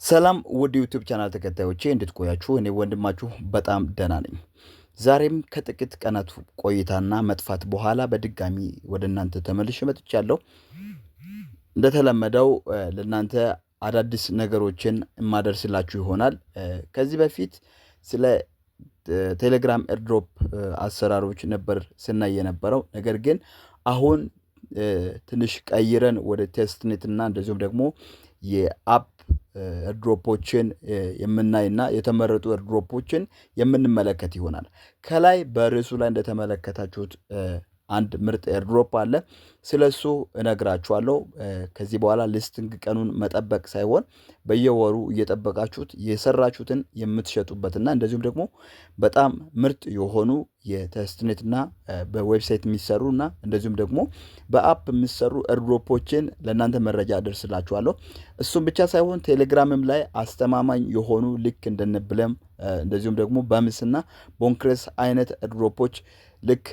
ሰላም ውድ ዩቲዩብ ቻናል ተከታዮቼ እንዴት ቆያችሁ? እኔ ወንድማችሁ በጣም ደህና ነኝ። ዛሬም ከጥቂት ቀናት ቆይታና መጥፋት በኋላ በድጋሚ ወደ እናንተ ተመልሼ መጥቻለሁ። እንደተለመደው ለእናንተ አዳዲስ ነገሮችን የማደርስላችሁ ይሆናል። ከዚህ በፊት ስለ ቴሌግራም ኤርድሮፕ አሰራሮች ነበር ስናይ የነበረው። ነገር ግን አሁን ትንሽ ቀይረን ወደ ቴስትኔት እና እንደዚሁም ደግሞ የአፕ ኤርድሮፖችን የምናይና የተመረጡ ኤርድሮፖችን የምንመለከት ይሆናል። ከላይ በርዕሱ ላይ እንደተመለከታችሁት አንድ ምርጥ ኤርድሮፕ አለ። ስለሱ እነግራችኋለሁ። ከዚህ በኋላ ሊስቲንግ ቀኑን መጠበቅ ሳይሆን በየወሩ እየጠበቃችሁት የሰራችሁትን የምትሸጡበትና እንደዚሁም ደግሞ በጣም ምርጥ የሆኑ የቴስትኔትና በዌብሳይት የሚሰሩና እንደዚሁም ደግሞ በአፕ የሚሰሩ ኤርድሮፖችን ለእናንተ መረጃ አደርስላችኋለሁ። እሱም ብቻ ሳይሆን ቴሌግራምም ላይ አስተማማኝ የሆኑ ልክ እንደነብለም እንደዚሁም ደግሞ በምስና ቦንክሬስ አይነት ኤርድሮፖች ልክ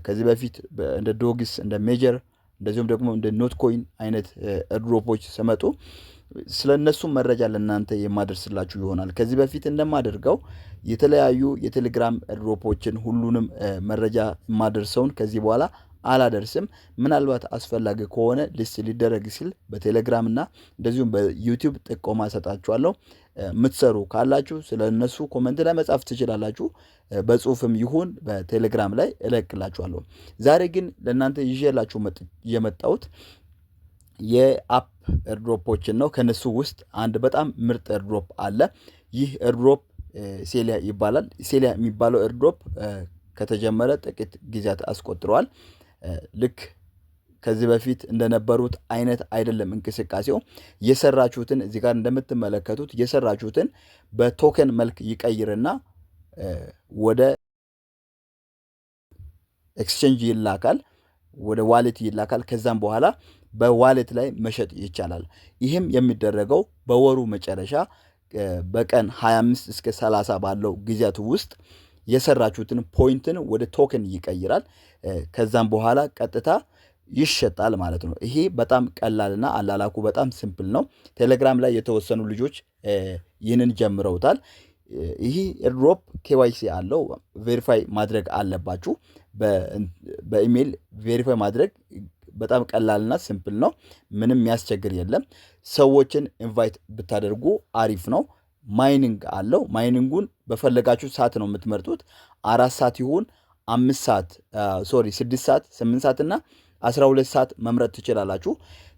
ከዚህ በፊት እንደ ዶግስ እንደ ሜጀር እንደዚሁም ደግሞ እንደ ኖት ኮይን አይነት ኤርድሮፖች ሲመጡ ስለነሱ መረጃ ለእናንተ የማደርስላችሁ ይሆናል። ከዚህ በፊት እንደማደርገው የተለያዩ የቴሌግራም ኤርድሮፖችን ሁሉንም መረጃ የማደርሰውን ከዚህ በኋላ አላደርስም። ምናልባት አስፈላጊ ከሆነ ሊስት ሊደረግ ሲል በቴሌግራም እና እንደዚሁም በዩቲዩብ ጥቆማ ሰጣችኋለሁ። የምትሰሩ ካላችሁ ስለነሱ ኮሜንት ላይ መጻፍ ትችላላችሁ። በጽሁፍም ይሁን በቴሌግራም ላይ እለቅላችኋለሁ። ዛሬ ግን ለእናንተ ይዤላችሁ የመጣሁት የአፕ ኤርድሮፖችን ነው። ከነሱ ውስጥ አንድ በጣም ምርጥ ኤርድሮፕ አለ። ይህ ኤርድሮፕ ሴሊያ ይባላል። ሴሊያ የሚባለው ኤርድሮፕ ከተጀመረ ጥቂት ጊዜያት አስቆጥረዋል። ልክ ከዚህ በፊት እንደነበሩት አይነት አይደለም እንቅስቃሴው። የሰራችሁትን እዚህ ጋር እንደምትመለከቱት የሰራችሁትን በቶከን መልክ ይቀይርና ወደ ኤክስቼንጅ ይላካል፣ ወደ ዋሌት ይላካል። ከዛም በኋላ በዋሌት ላይ መሸጥ ይቻላል። ይህም የሚደረገው በወሩ መጨረሻ በቀን 25 እስከ 30 ባለው ጊዜያት ውስጥ የሰራችሁትን ፖይንትን ወደ ቶከን ይቀይራል። ከዛም በኋላ ቀጥታ ይሸጣል ማለት ነው። ይሄ በጣም ቀላልና አላላኩ በጣም ሲምፕል ነው። ቴሌግራም ላይ የተወሰኑ ልጆች ይህንን ጀምረውታል። ይህ ኤርድሮፕ ኬዋይሲ አለው። ቬሪፋይ ማድረግ አለባችሁ። በኢሜይል ቬሪፋይ ማድረግ በጣም ቀላልና ሲምፕል ነው። ምንም የሚያስቸግር የለም። ሰዎችን ኢንቫይት ብታደርጉ አሪፍ ነው። ማይኒንግ አለው። ማይኒንጉን በፈለጋችሁ ሰዓት ነው የምትመርጡት። 4 ሰዓት ይሁን 5 ሰዓት 6 ሰዓት 8 ሰዓት እና 12 ሰዓት መምረጥ ትችላላችሁ።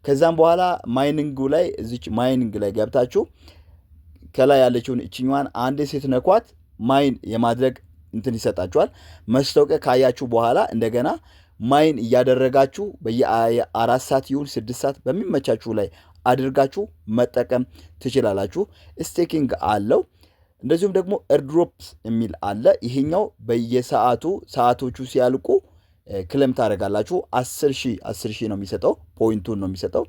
ከዛም በኋላ ማይኒንጉ ላይ እዚች ማይኒንግ ላይ ገብታችሁ ከላይ ያለችውን እችኛዋን አንዴ ስትነኳት ማይን የማድረግ እንትን ይሰጣችኋል። ማስታወቂያ ካያችሁ በኋላ እንደገና ማይን እያደረጋችሁ በየ4 ሰዓት ይሁን 6 ሰዓት በሚመቻችሁ ላይ አድርጋችሁ መጠቀም ትችላላችሁ። ስቴኪንግ አለው። እንደዚሁም ደግሞ ኤርድሮፕስ የሚል አለ። ይሄኛው በየሰዓቱ ሰዓቶቹ ሲያልቁ ክሌም ታደርጋላችሁ። 10,000 ነው የሚሰጠው። ፖይንቱን ነው የሚሰጠው።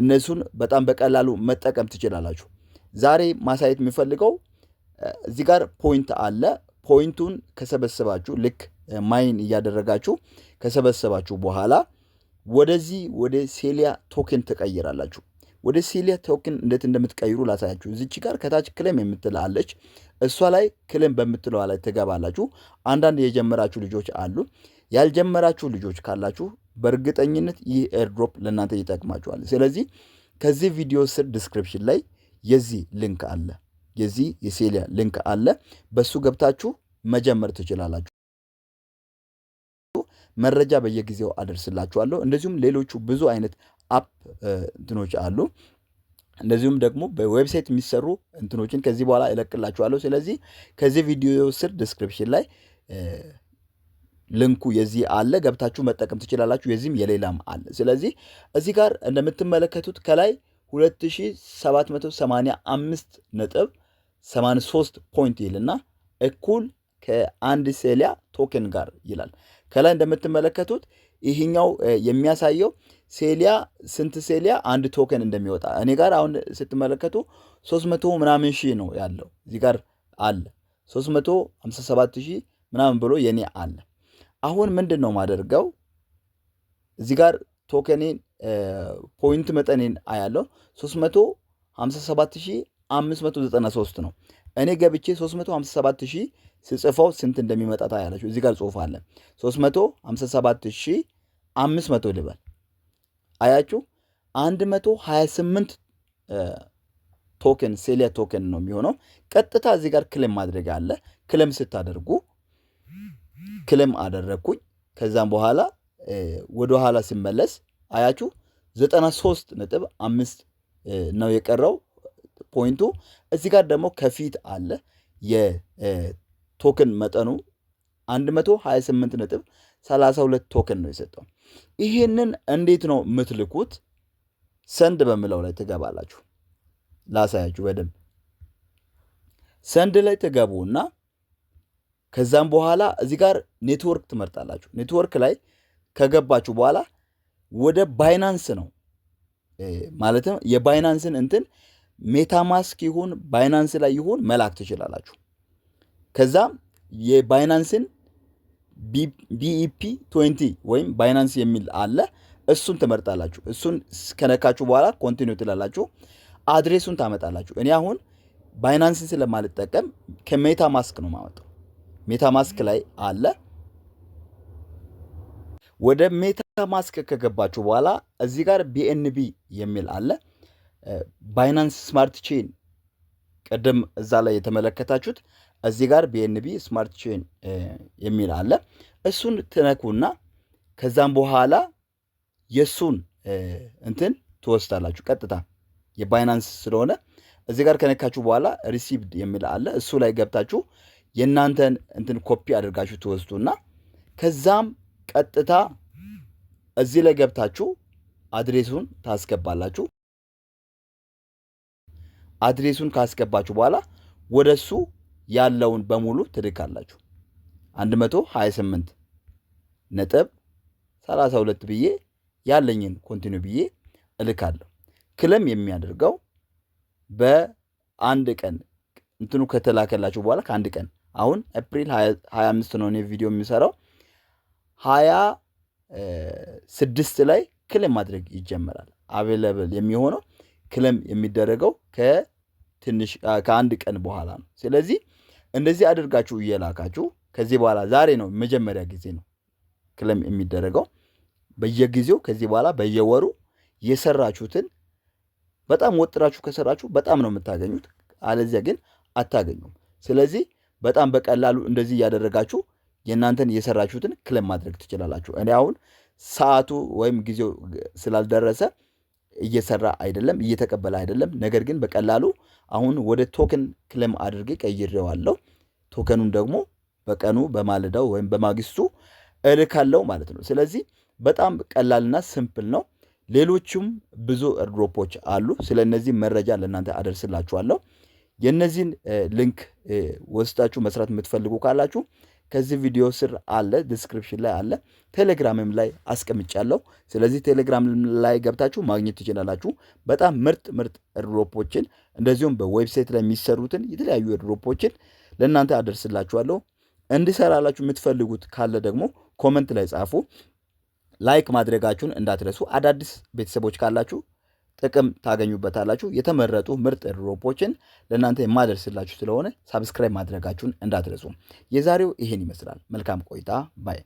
እነሱን በጣም በቀላሉ መጠቀም ትችላላችሁ። ዛሬ ማሳየት የሚፈልገው እዚህ ጋር ፖይንት አለ። ፖይንቱን ከሰበሰባችሁ ልክ ማይን እያደረጋችሁ ከሰበሰባችሁ በኋላ ወደዚህ ወደ ሴሊያ ቶክን ትቀይራላችሁ። ወደ ሴሊያ ቶክን እንዴት እንደምትቀይሩ ላሳያችሁ። እዚች ጋር ከታች ክሌም የምትላለች እሷ ላይ ክሌም በምትለዋ ላይ ትገባላችሁ። አንዳንድ የጀመራችሁ ልጆች አሉ። ያልጀመራችሁ ልጆች ካላችሁ በእርግጠኝነት ይህ ኤርድሮፕ ለእናንተ ይጠቅማችኋል። ስለዚህ ከዚህ ቪዲዮ ስር ዲስክሪፕሽን ላይ የዚህ ሊንክ አለ። የዚህ የሴሊያ ሊንክ አለ። በሱ ገብታችሁ መጀመር ትችላላችሁ። መረጃ በየጊዜው አደርስላችኋለሁ። እንደዚሁም ሌሎቹ ብዙ አይነት አፕ እንትኖች አሉ። እንደዚሁም ደግሞ በዌብሳይት የሚሰሩ እንትኖችን ከዚህ በኋላ እለቅላችኋለሁ። ስለዚህ ከዚህ ቪዲዮ ስር ዲስክሪፕሽን ላይ ሊንኩ የዚህ አለ። ገብታችሁ መጠቀም ትችላላችሁ። የዚህም የሌላም አለ። ስለዚህ እዚህ ጋር እንደምትመለከቱት ከላይ 2785.83 ፖይንት ይልና እኩል ከአንድ ሴሊያ ቶከን ጋር ይላል። ከላይ እንደምትመለከቱት ይህኛው የሚያሳየው ሴሊያ ስንት ሴሊያ አንድ ቶከን እንደሚወጣ እኔ ጋር አሁን ስትመለከቱ 300 ምናምን ሺህ ነው ያለው። እዚህ ጋር አለ 357 ሺህ ምናምን ብሎ የኔ አለ። አሁን ምንድን ነው ማደርገው? እዚህ ጋር ቶከኔን ፖይንት መጠኔን አያለው 357 593 ነው። እኔ ገብቼ 357,000 ስጽፈው ስንት እንደሚመጣ ታያላችሁ። እዚህ ጋር ጽሑፍ አለ። 357,500 ልበል። አያችሁ 128 ቶከን ሴሊያ ቶከን ነው የሚሆነው። ቀጥታ እዚህ ጋር ክሌም ማድረግ አለ። ክሌም ስታደርጉ ክሌም አደረግኩኝ። ከዛም በኋላ ወደ ኋላ ሲመለስ አያችሁ 93.5 ነው የቀረው ፖይንቱ። እዚህ ጋር ደግሞ ከፊት አለ የቶከን መጠኑ 128.32 ቶከን ነው የሰጠው። ይህንን እንዴት ነው የምትልኩት? ሰንድ በምለው ላይ ትገባላችሁ። ላሳያችሁ በደንብ። ሰንድ ላይ ትገቡና ከዛም በኋላ እዚህ ጋር ኔትወርክ ትመርጣላችሁ። ኔትወርክ ላይ ከገባችሁ በኋላ ወደ ባይናንስ ነው ማለትም የባይናንስን እንትን ሜታማስክ ይሁን ባይናንስ ላይ ይሁን መላክ ትችላላችሁ። ከዛም የባይናንስን BEP 20 ወይም ባይናንስ የሚል አለ። እሱን ትመርጣላችሁ። እሱን ከነካችሁ በኋላ ኮንቲኒው ትላላችሁ። አድሬሱን ታመጣላችሁ። እኔ አሁን ባይናንስን ስለማልጠቀም ከሜታ ማስክ ነው ማመጣው። ሜታ ማስክ ላይ አለ። ወደ ሜታ ማስክ ከገባችሁ በኋላ እዚህ ጋር BNB የሚል አለ። ባይናንስ ስማርት ቼን ቀደም እዛ ላይ የተመለከታችሁት እዚህ ጋር BNB ስማርት ቼን የሚል አለ። እሱን ትነኩና ከዛም በኋላ የሱን እንትን ትወስዳላችሁ። ቀጥታ የባይናንስ ስለሆነ እዚህ ጋር ከነካችሁ በኋላ ሪሲቭድ የሚል አለ። እሱ ላይ ገብታችሁ የእናንተን እንትን ኮፒ አድርጋችሁ ትወስዱና ከዛም ቀጥታ እዚህ ላይ ገብታችሁ አድሬሱን ታስገባላችሁ። አድሬሱን ካስገባችሁ በኋላ ወደሱ ያለውን በሙሉ ትልካላችሁ። 128.32 ብዬ ያለኝን ኮንቲኒው ብዬ እልካለሁ። ክሌም የሚያደርገው በአንድ ቀን እንትኑ ከተላከላችሁ በኋላ ከአንድ ቀን አሁን ኤፕሪል 25 ነው እኔ ቪዲዮ የሚሰራው 26 ላይ ክሌም ማድረግ ይጀመራል። አቬለብል የሚሆነው ክሌም የሚደረገው ከአንድ ቀን በኋላ ነው። ስለዚህ እንደዚህ አድርጋችሁ እየላካችሁ ከዚህ በኋላ ዛሬ ነው መጀመሪያ ጊዜ ነው ክሌም የሚደረገው። በየጊዜው ከዚህ በኋላ በየወሩ የሰራችሁትን በጣም ወጥራችሁ ከሰራችሁ በጣም ነው የምታገኙት። አለዚያ ግን አታገኙም። ስለዚህ በጣም በቀላሉ እንደዚህ እያደረጋችሁ የእናንተን የሰራችሁትን ክሌም ማድረግ ትችላላችሁ። እኔ አሁን ሰዓቱ ወይም ጊዜው ስላልደረሰ እየሰራ አይደለም፣ እየተቀበለ አይደለም። ነገር ግን በቀላሉ አሁን ወደ ቶከን ክሌም አድርጌ ቀይሬዋለሁ። ቶከኑን ደግሞ በቀኑ በማለዳው ወይም በማግስቱ እልካለሁ ማለት ነው። ስለዚህ በጣም ቀላልና ሲምፕል ነው። ሌሎችም ብዙ ኤርድሮፖች አሉ። ስለነዚህ መረጃ ለእናንተ አደርስላችኋለሁ። የነዚህን ሊንክ ወስዳችሁ መስራት የምትፈልጉ ካላችሁ ከዚህ ቪዲዮ ስር አለ፣ ዲስክሪፕሽን ላይ አለ፣ ቴሌግራምም ላይ አስቀምጫለሁ። ስለዚህ ቴሌግራም ላይ ገብታችሁ ማግኘት ትችላላችሁ። በጣም ምርጥ ኤርድሮፖችን እንደዚሁም በዌብሳይት ላይ የሚሰሩትን የተለያዩ ኤርድሮፖችን ለእናንተ አደርስላችኋለሁ። እንዲሰራላችሁ የምትፈልጉት ካለ ደግሞ ኮመንት ላይ ጻፉ። ላይክ ማድረጋችሁን እንዳትረሱ። አዳዲስ ቤተሰቦች ካላችሁ ጥቅም ታገኙበታላችሁ። የተመረጡ ምርጥ ኤርድሮፖችን ለእናንተ የማደርስላችሁ ስለሆነ ሳብስክራይብ ማድረጋችሁን እንዳትረሱ። የዛሬው ይሄን ይመስላል። መልካም ቆይታ ባይ